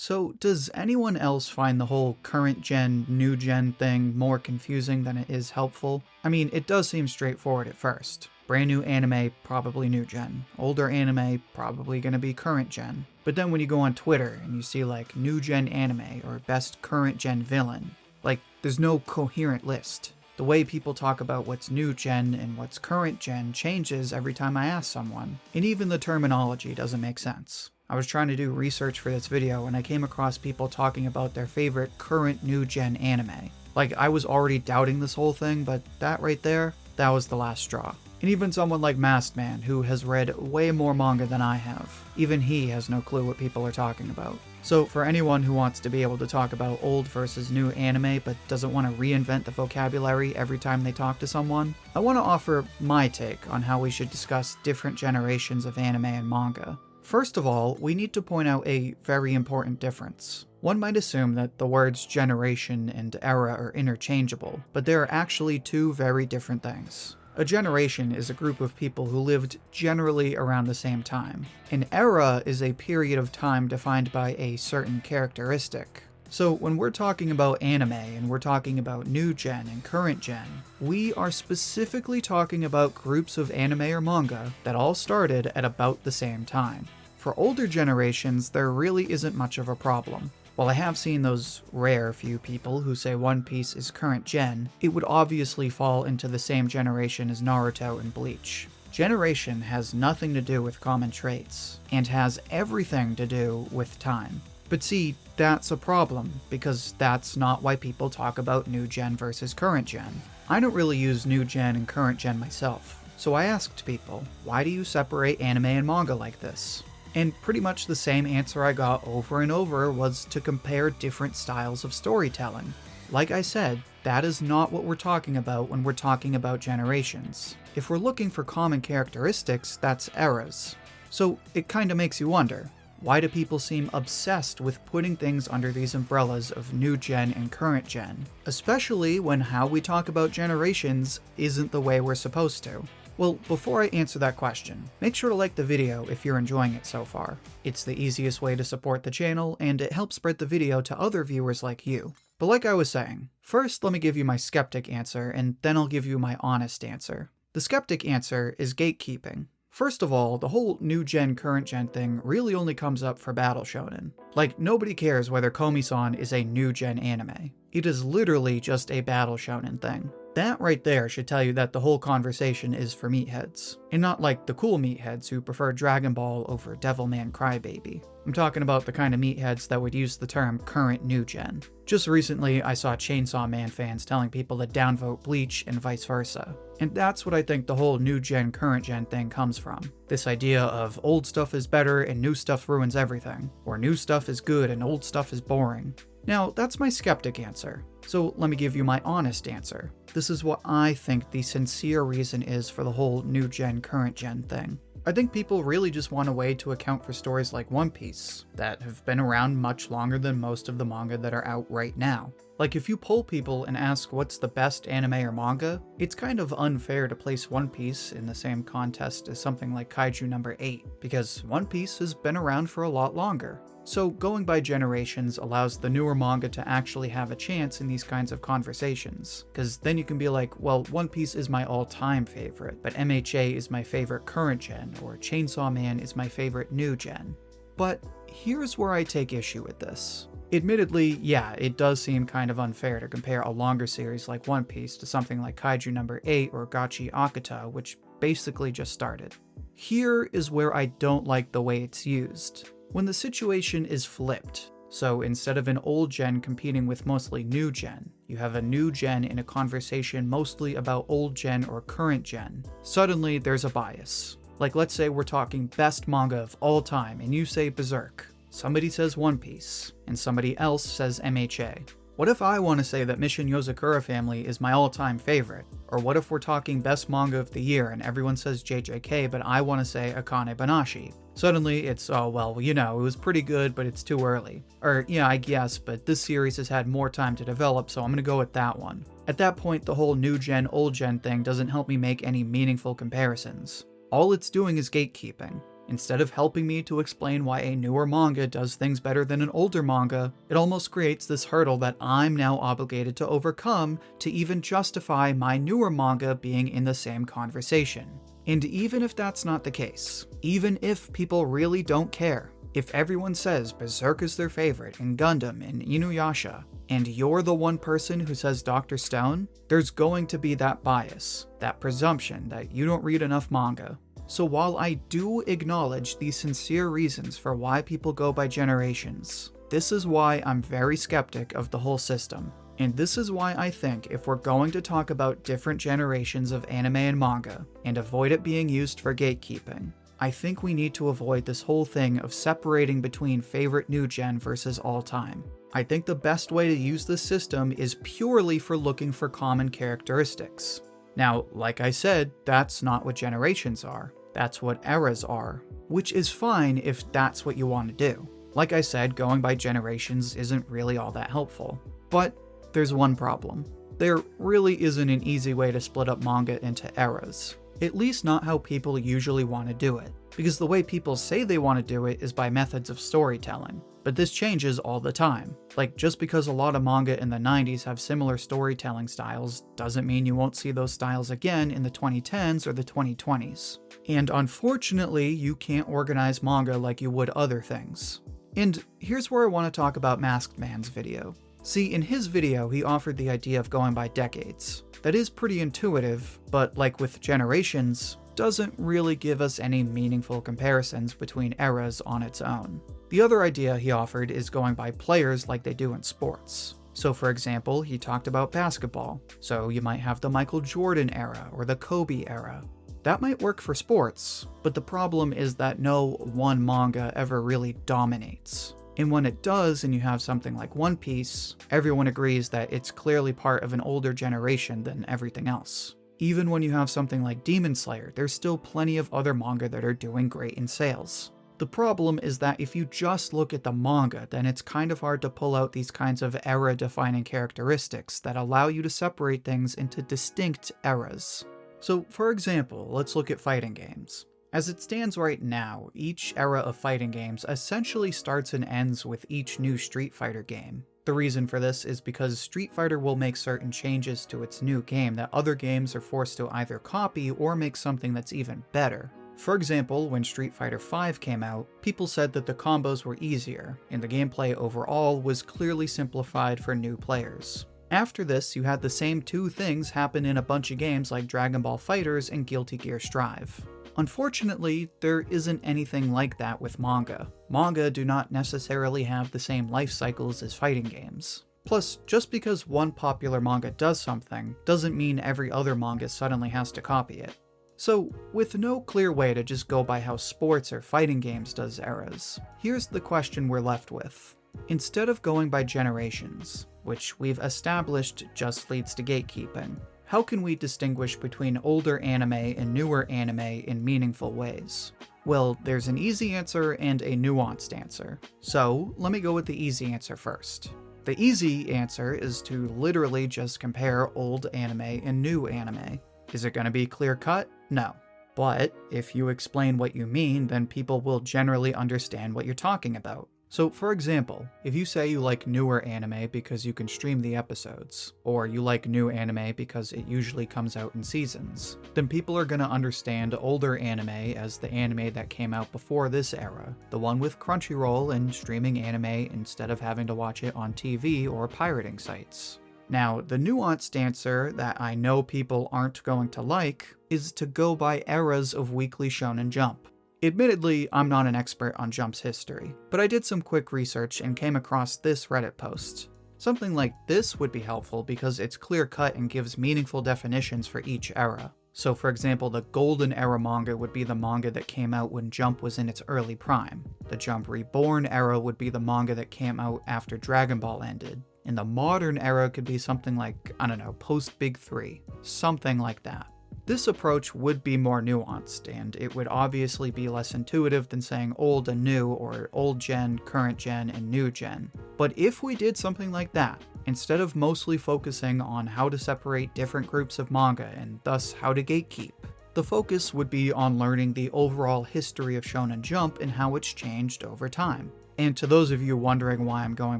So, does anyone else find the whole current gen, new gen thing more confusing than it is helpful? I mean, it does seem straightforward at first. Brand new anime, probably new gen. Older anime, probably gonna be current gen. But then when you go on Twitter and you see like new gen anime or best current gen villain, like there's no coherent list. The way people talk about what's new gen and what's current gen changes every time I ask someone, and even the terminology doesn't make sense. I was trying to do research for this video and I came across people talking about their favorite current new gen anime. Like, I was already doubting this whole thing, but that right there, that was the last straw. And even someone like Masked Man, who has read way more manga than I have, even he has no clue what people are talking about. So for anyone who wants to be able to talk about old versus new anime but doesn't want to reinvent the vocabulary every time they talk to someone, I want to offer my take on how we should discuss different generations of anime and manga. First of all, we need to point out a very important difference. One might assume that the words generation and era are interchangeable, but they are actually two very different things. A generation is a group of people who lived generally around the same time. An era is a period of time defined by a certain characteristic. So when we're talking about anime and we're talking about new gen and current gen, we are specifically talking about groups of anime or manga that all started at about the same time. For older generations, there really isn't much of a problem. While I have seen those rare few people who say One Piece is current gen, it would obviously fall into the same generation as Naruto and Bleach. Generation has nothing to do with common traits, and has everything to do with time. But see, that's a problem, because that's not why people talk about new gen versus current gen. I don't really use new gen and current gen myself, so I asked people, why do you separate anime and manga like this? And pretty much the same answer I got over and over was to compare different styles of storytelling. Like I said, that is not what we're talking about when we're talking about generations. If we're looking for common characteristics, that's eras. So it kinda makes you wonder, why do people seem obsessed with putting things under these umbrellas of new gen and current gen? Especially when how we talk about generations isn't the way we're supposed to. Well, before I answer that question, make sure to like the video if you're enjoying it so far. It's the easiest way to support the channel, and it helps spread the video to other viewers like you. But like I was saying, first let me give you my skeptic answer, and then I'll give you my honest answer. The skeptic answer is gatekeeping. First of all, the whole new gen, current gen thing really only comes up for Battle Shonen. Like, nobody cares whether Komi-san is a new gen anime. It is literally just a Battle Shonen thing. That right there should tell you that the whole conversation is for meatheads, and not like the cool meatheads who prefer Dragon Ball over Devilman Crybaby. I'm talking about the kind of meatheads that would use the term current new gen. Just recently, I saw Chainsaw Man fans telling people to downvote Bleach and vice versa. And that's what I think the whole new gen, current gen thing comes from. This idea of old stuff is better and new stuff ruins everything, or new stuff is good and old stuff is boring. Now, that's my skeptic answer. So let me give you my honest answer. This is what I think the sincere reason is for the whole new gen, current gen thing. I think people really just want a way to account for stories like One Piece, that have been around much longer than most of the manga that are out right now. Like, if you poll people and ask what's the best anime or manga, it's kind of unfair to place One Piece in the same contest as something like Kaiju number 8, because One Piece has been around for a lot longer. So going by generations allows the newer manga to actually have a chance in these kinds of conversations, because then you can be like, well, One Piece is my all-time favorite, but MHA is my favorite current gen, or Chainsaw Man is my favorite new gen. But here's where I take issue with this. Admittedly, yeah, it does seem kind of unfair to compare a longer series like One Piece to something like Kaiju number 8 or Gachi Akata, which basically just started. Here is where I don't like the way it's used. When the situation is flipped, so instead of an old gen competing with mostly new gen, you have a new gen in a conversation mostly about old gen or current gen, suddenly there's a bias. Like, let's say we're talking best manga of all time and you say Berserk, somebody says One Piece, and somebody else says MHA. What if I want to say that Mission Yozakura Family is my all-time favorite? Or what if we're talking best manga of the year and everyone says JJK but I want to say Akane Banashi? Suddenly it's, oh well, you know, it was pretty good but it's too early. Or yeah, I guess, but this series has had more time to develop so I'm gonna go with that one. At that point the whole new gen, old gen thing doesn't help me make any meaningful comparisons. All it's doing is gatekeeping. Instead of helping me to explain why a newer manga does things better than an older manga, it almost creates this hurdle that I'm now obligated to overcome to even justify my newer manga being in the same conversation. And even if that's not the case, even if people really don't care, if everyone says Berserk is their favorite and Gundam and Inuyasha, and you're the one person who says Dr. Stone, there's going to be that bias, that presumption that you don't read enough manga. So while I do acknowledge the sincere reasons for why people go by generations, this is why I'm very skeptic of the whole system. And this is why I think if we're going to talk about different generations of anime and manga, and avoid it being used for gatekeeping, I think we need to avoid this whole thing of separating between favorite new gen versus all time. I think the best way to use this system is purely for looking for common characteristics. Now, like I said, that's not what generations are. That's what eras are, which is fine if that's what you want to do. Like I said, going by generations isn't really all that helpful. But there's one problem. There really isn't an easy way to split up manga into eras. At least not how people usually want to do it. Because the way people say they want to do it is by methods of storytelling. But this changes all the time. Like, just because a lot of manga in the 90s have similar storytelling styles doesn't mean you won't see those styles again in the 2010s or the 2020s. And unfortunately, you can't organize manga like you would other things. And here's where I want to talk about Masked Man's video. See, in his video, he offered the idea of going by decades. That is pretty intuitive, but like with generations, doesn't really give us any meaningful comparisons between eras on its own. The other idea he offered is going by players like they do in sports. So for example, he talked about basketball, so you might have the Michael Jordan era or the Kobe era. That might work for sports, but the problem is that no one manga ever really dominates. And when it does, and you have something like One Piece, everyone agrees that it's clearly part of an older generation than everything else. Even when you have something like Demon Slayer, there's still plenty of other manga that are doing great in sales. The problem is that if you just look at the manga, then it's kind of hard to pull out these kinds of era-defining characteristics that allow you to separate things into distinct eras. So, for example, let's look at fighting games. As it stands right now, each era of fighting games essentially starts and ends with each new Street Fighter game. The reason for this is because Street Fighter will make certain changes to its new game that other games are forced to either copy or make something that's even better. For example, when Street Fighter V came out, people said that the combos were easier, and the gameplay overall was clearly simplified for new players. After this, you had the same two things happen in a bunch of games like Dragon Ball FighterZ and Guilty Gear Strive. Unfortunately, there isn't anything like that with manga. Manga do not necessarily have the same life cycles as fighting games. Plus, just because one popular manga does something, doesn't mean every other manga suddenly has to copy it. So, with no clear way to just go by how sports or fighting games does eras, here's the question we're left with. Instead of going by generations, which we've established just leads to gatekeeping, how can we distinguish between older anime and newer anime in meaningful ways? Well, there's an easy answer and a nuanced answer. So, let me go with the easy answer first. The easy answer is to literally just compare old anime and new anime. Is it going to be clear-cut? No. But if you explain what you mean, then people will generally understand what you're talking about. So, for example, if you say you like newer anime because you can stream the episodes, or you like new anime because it usually comes out in seasons, then people are going to understand older anime as the anime that came out before this era, the one with Crunchyroll and streaming anime instead of having to watch it on TV or pirating sites. Now, the nuanced answer that I know people aren't going to like is to go by eras of Weekly Shonen Jump. Admittedly, I'm not an expert on Jump's history, but I did some quick research and came across this Reddit post. Something like this would be helpful because it's clear-cut and gives meaningful definitions for each era. So for example, the Golden Era manga would be the manga that came out when Jump was in its early prime. The Jump Reborn era would be the manga that came out after Dragon Ball ended. And the Modern Era could be something like, I don't know, post-Big 3. Something like that. This approach would be more nuanced, and it would obviously be less intuitive than saying old and new, or old gen, current gen, and new gen. But if we did something like that, instead of mostly focusing on how to separate different groups of manga and thus how to gatekeep, The focus would be on learning the overall history of Shonen Jump and how it's changed over time. And to those of you wondering why I'm going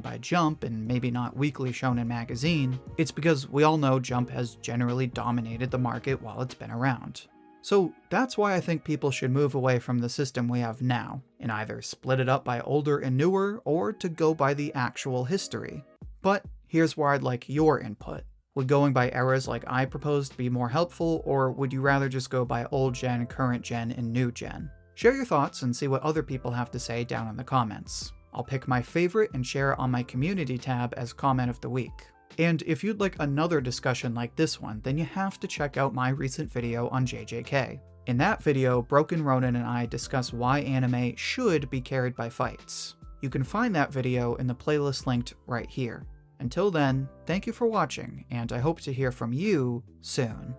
by Jump and maybe not Weekly Shonen Magazine, it's because we all know Jump has generally dominated the market while it's been around. So that's why I think people should move away from the system we have now, and either split it up by older and newer, or to go by the actual history. But here's where I'd like your input. Would going by eras like I proposed be more helpful, or would you rather just go by old gen, current gen, and new gen? Share your thoughts and see what other people have to say down in the comments. I'll pick my favorite and share it on my community tab as comment of the week. And if you'd like another discussion like this one, then you have to check out my recent video on JJK. In that video, Broken Ronin and I discuss why anime should be carried by fights. You can find that video in the playlist linked right here. Until then, thank you for watching, and I hope to hear from you soon.